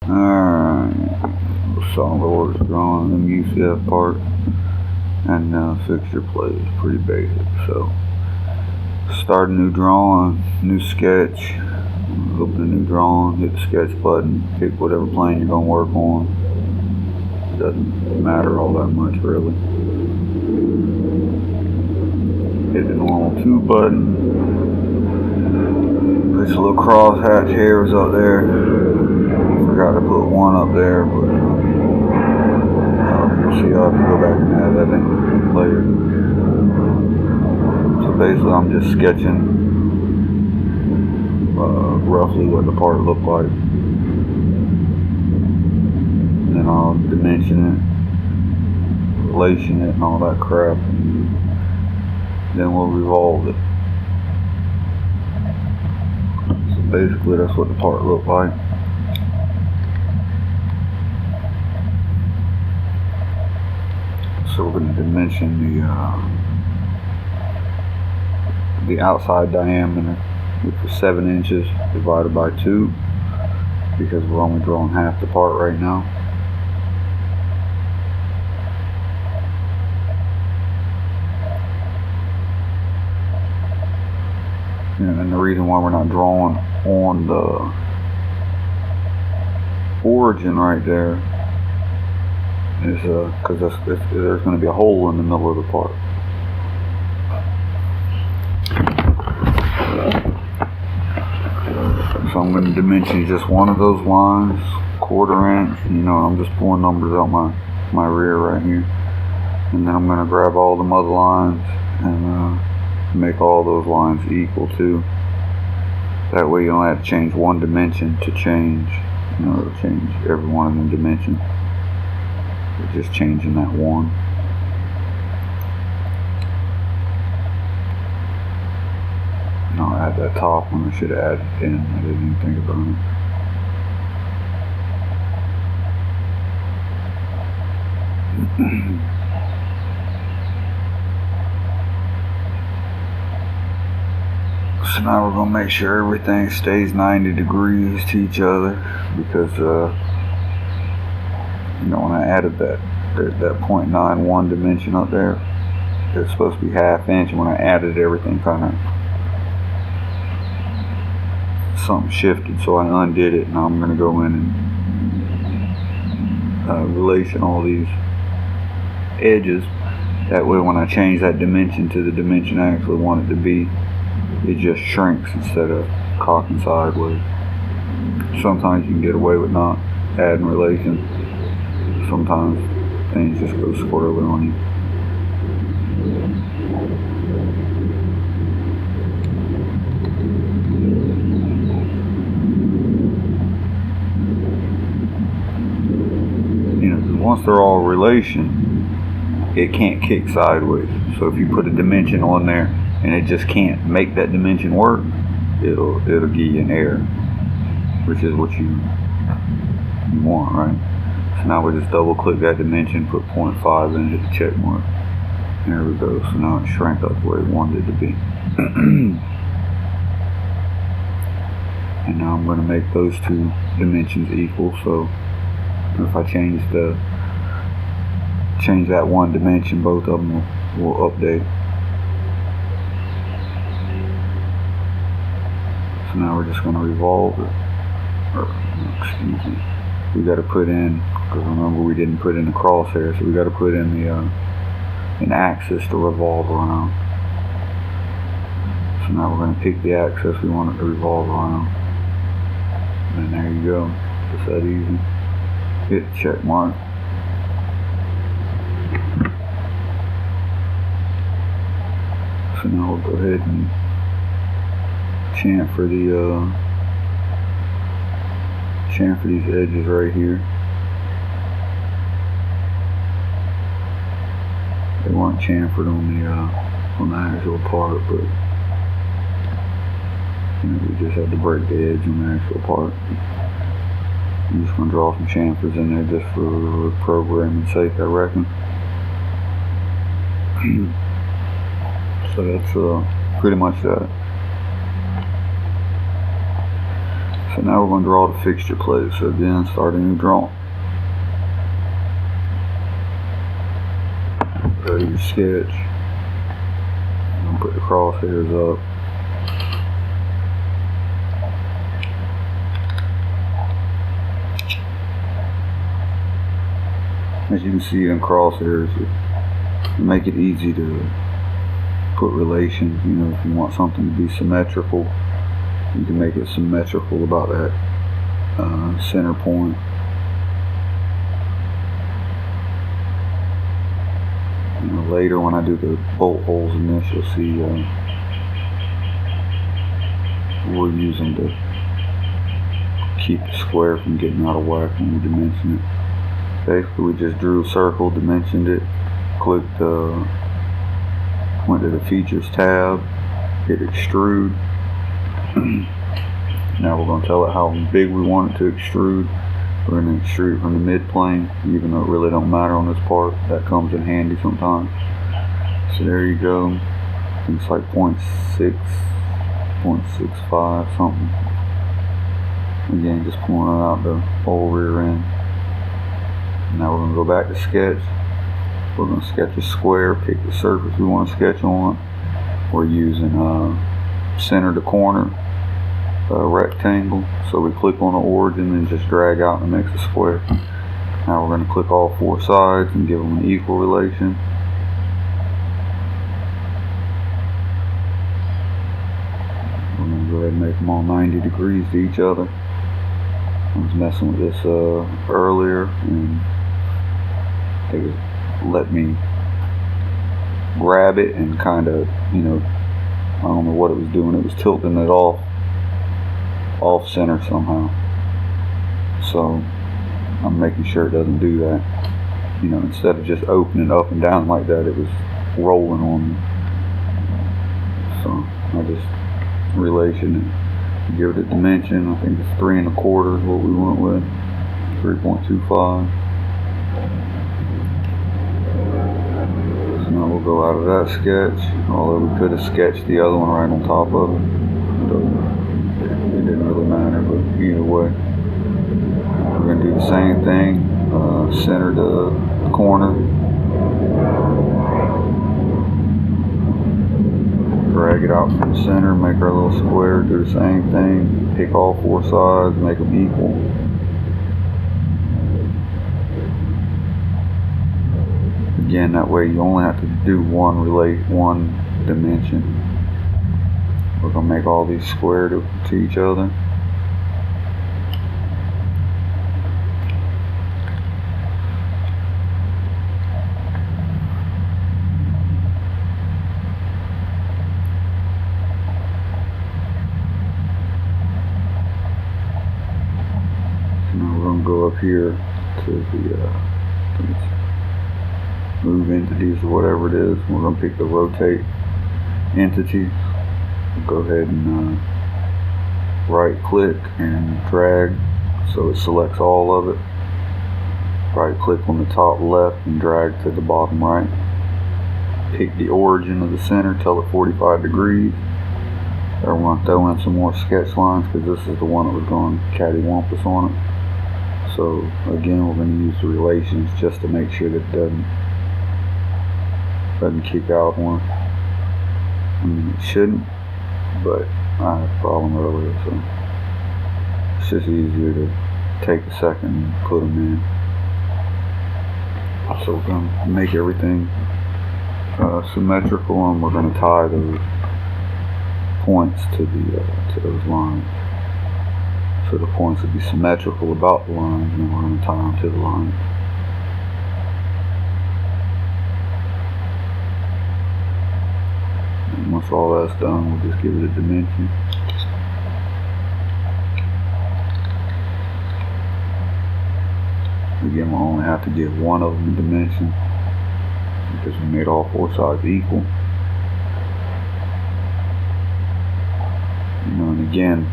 Alright, Solidworks drawing, them UCF part, and fixture play is pretty basic. So, start a new drawing, new sketch, open a new drawing, hit the sketch button, pick whatever plane you're going to work on. Doesn't matter all that much really. Hit the normal 2 button. This little crosshatch here was up there. Forgot to put 1 up there, but you'll see I'll have to go back and add that in later. So basically I'm just sketching roughly what the part looked like. And then I'll dimension it, relation it, and all that crap. And then we'll revolve it. So basically that's what the part looked like. So we're going to dimension the outside diameter, which is 7 inches divided by 2, because we're only drawing half the part right now. And the reason why we're not drawing on the origin right there is because there's going to be a hole in the middle of the part. So I'm going to dimension just one of those lines, 1/4 inch. You know, I'm just pulling numbers out my rear right here, and then I'm going to grab all the other lines and make all those lines equal too. That way you only have to change one dimension to change, you know, it'll change every one of them dimensions. You're just changing that one. And I'll add that top one. I should have added it in. I didn't even think about it. So now we're going to make sure everything stays 90 degrees to each other, because you know, when I added that 0.91 dimension up there, it's supposed to be 1/2 inch, and when I added everything, kind of something shifted, so I undid it. Now I'm going to go in and relation all these edges. That way when I change that dimension to the dimension I actually want it to be, it just shrinks instead of cocking sideways. Sometimes you can get away with not adding relation. Sometimes things just go squirrely on you. You know, once they're all relation, it can't kick sideways. So if you put a dimension on there and it just can't make that dimension work, it'll give you an error, which is what you want, right? So now we just double click that dimension, put 0.5 in, hit the check mark. There we go. So now it shrank up where we wanted it to be. And now I'm going to make those 2 dimensions equal. So if I change that one dimension, both of them will update. So now we're just going to revolve it. Or, excuse me. We got to put in, because remember we didn't put in the crosshair, so we got to put in the an axis to revolve around. So now we're going to pick the axis we want it to revolve around. And there you go. Just that easy. Hit the check mark. So now we'll go ahead and chamfer these edges right here. They weren't chamfered on the actual part, but you know, we just had to break the edge on the actual part. I'm just going to draw some chamfers in there just for programming sake, I reckon. So that's pretty much that. So now we're going to draw the fixture plate. So again, start a new drawing. Go to your sketch. And put the crosshairs up. As you can see in crosshairs, it make it easy to put relations. You know, if you want something to be symmetrical, you can make it symmetrical about that center point. You know, later when I do the bolt holes in this, you'll see we'll use them to keep the square from getting out of whack when we dimension it. Basically, we just drew a circle, dimensioned it, clicked, went to the features tab, hit extrude. Now we're going to tell it how big we want it to extrude. We're going to extrude from the mid plane, even though it really don't matter on this part. That comes in handy sometimes. So there you go. I think it's like 0.6, 0.65 something. Again, just pulling it out the whole rear end. Now we're going to go back to sketch. We're going to sketch a square, pick the surface we want to sketch on. We're using center to corner rectangle. So we click on the origin and just drag out and it makes a square. Now we're going to click all four sides and give them an equal relation. We're going to go ahead and make them all 90 degrees to each other. I was messing with this earlier and it let me grab it and kind of, you know, I don't know what it was doing. It was tilting it off center somehow. So I'm making sure it doesn't do that. You know, instead of just opening up and down like that, it was rolling on me. So I just relation it, give it a dimension. I think it's 3 1/4 is what we went with, 3.25. So now we'll go out of that sketch, although we could have sketched the other one right on top of it. It didn't really matter, but either way, we're going to do the same thing, center to corner, drag it out from the center, make our little square, do the same thing, pick all four sides, make them equal. Again, that way you only have to do one dimension. We're going to make all these square to each other. So now we're going to go up here to the move entities or whatever it is. We're going to pick the rotate entities. Go ahead and right click and drag so it selects all of it. Right click on the top left and drag to the bottom right. Pick the origin of the center, tell it 45 degrees. I want to throw in some more sketch lines because this is the one that was going cattywampus on it. So again, we're going to use the relations just to make sure that it doesn't kick out one. I mean, it shouldn't, but I had a problem earlier, so it's just easier to take a second and put them in. So we're going to make everything symmetrical, and we're going to tie those points to those lines. So the points will be symmetrical about the lines, and then we're going to tie them to the lines. And once all that's done, we'll just give it a dimension. Again, we'll only have to give one of them a dimension because we made all four sides equal. You know, and again,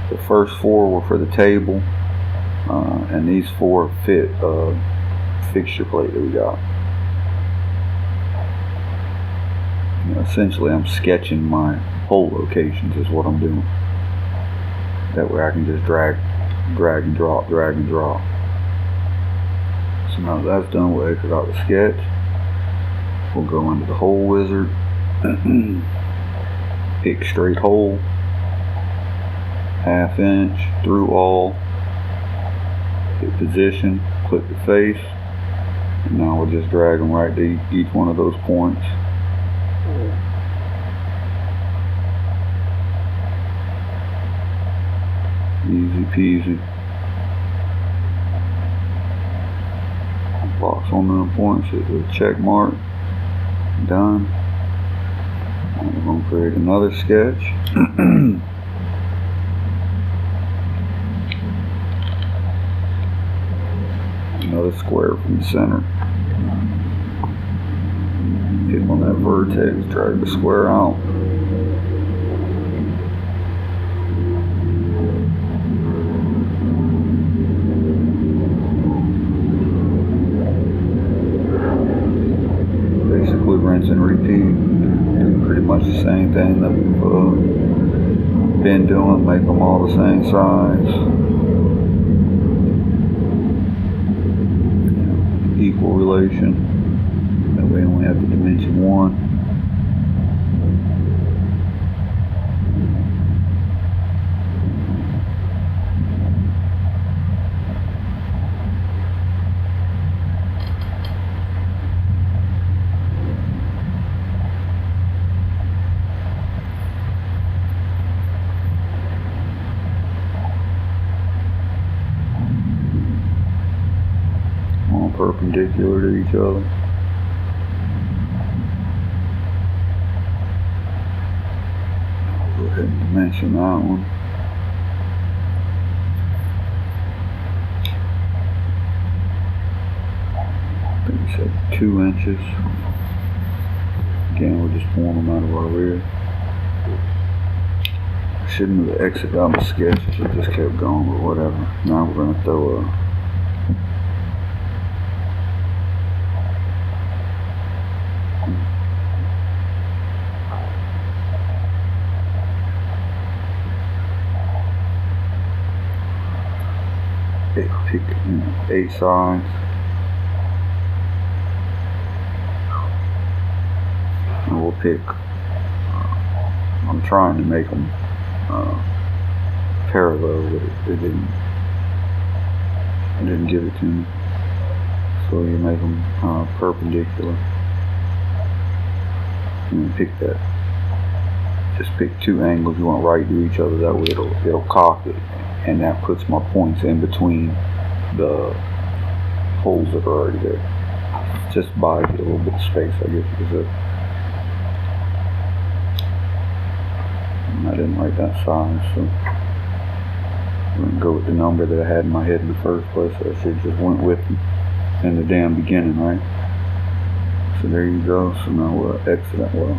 the first four were for the table, and these four fit fixture plate that we got. You know, essentially, I'm sketching my hole locations is what I'm doing. That way I can just drag and drop. So now that's done, we'll exit out the sketch. We'll go into the hole wizard, pick straight hole, 1/2 inch, through all, hit position, click the face, and now we'll just drag them right to each one of those points. Easy peasy. Box on them points, hit the check mark, done. And we're going to create another sketch. Another square from the center. Hit on that vertex, drag the square out. Basically rinse and repeat. Do pretty much the same thing that we've been doing. Make them all the same size. Equal relation. That way we only have the dimension 1. All perpendicular to each other. Go ahead and dimension that one. I think we said 2 inches. Again, we're just pulling them out of our rear. I shouldn't have exited out the sketch, I should have just kept going, but whatever. Now we're going to throw a 8 sides. And we'll pick, I'm trying to make them parallel, but it didn't give it to me. So you make them perpendicular. And pick that. Just pick 2 angles you want right to each other. That way it'll cock it, and that puts my points in between the holes that are already there. Just buys you a little bit of space, I guess you could say. I didn't like that size, so I'm going to go with the number that I had in my head in the first place. So I should have just went with it in the damn beginning, right? So there you go. So now we'll exit that. We'll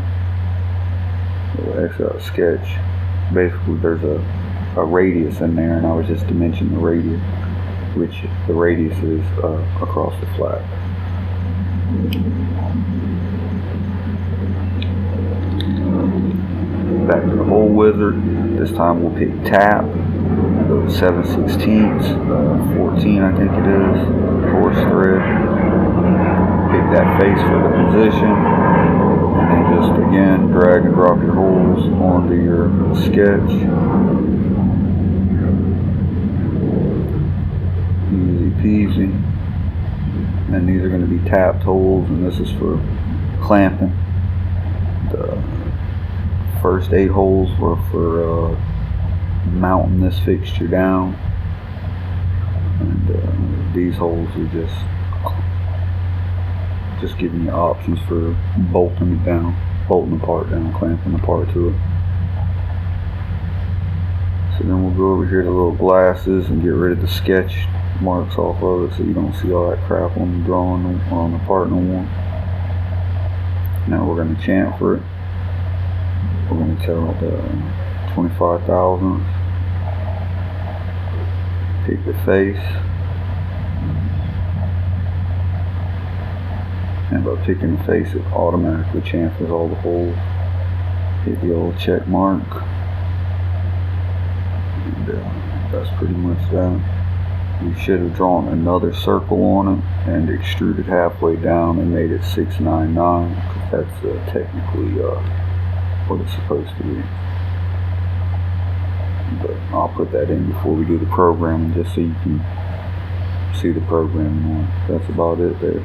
exit out a sketch. Basically, there's a radius in there, and I was just dimensioning the radius, which the radius is across the flat. Back to the hole wizard. This time we'll pick tap, go to 7/16, 14 I think it is, 4th thread. Pick that face for the position, and then just again drag and drop your holes onto your sketch. Easy peasy. And these are going to be tapped holes, and this is for clamping. The first 8 holes were for mounting this fixture down, and these holes are just giving you options for bolting it down, bolting the part down, clamping the part to it. So then we'll go over here to little glasses and get rid of the sketch marks off of it, so you don't see all that crap on the drawing on the part no more. Now we're going to chamfer it. We're going to tell it 25 thousandths. Pick the face, and by picking the face, it automatically chamfers all the holes. Hit the old check mark, And that's pretty much that. We should have drawn another circle on it and extruded halfway down and made it 699, because that's technically what it's supposed to be. But I'll put that in before we do the programming, just so you can see the programming on it. That's about it there.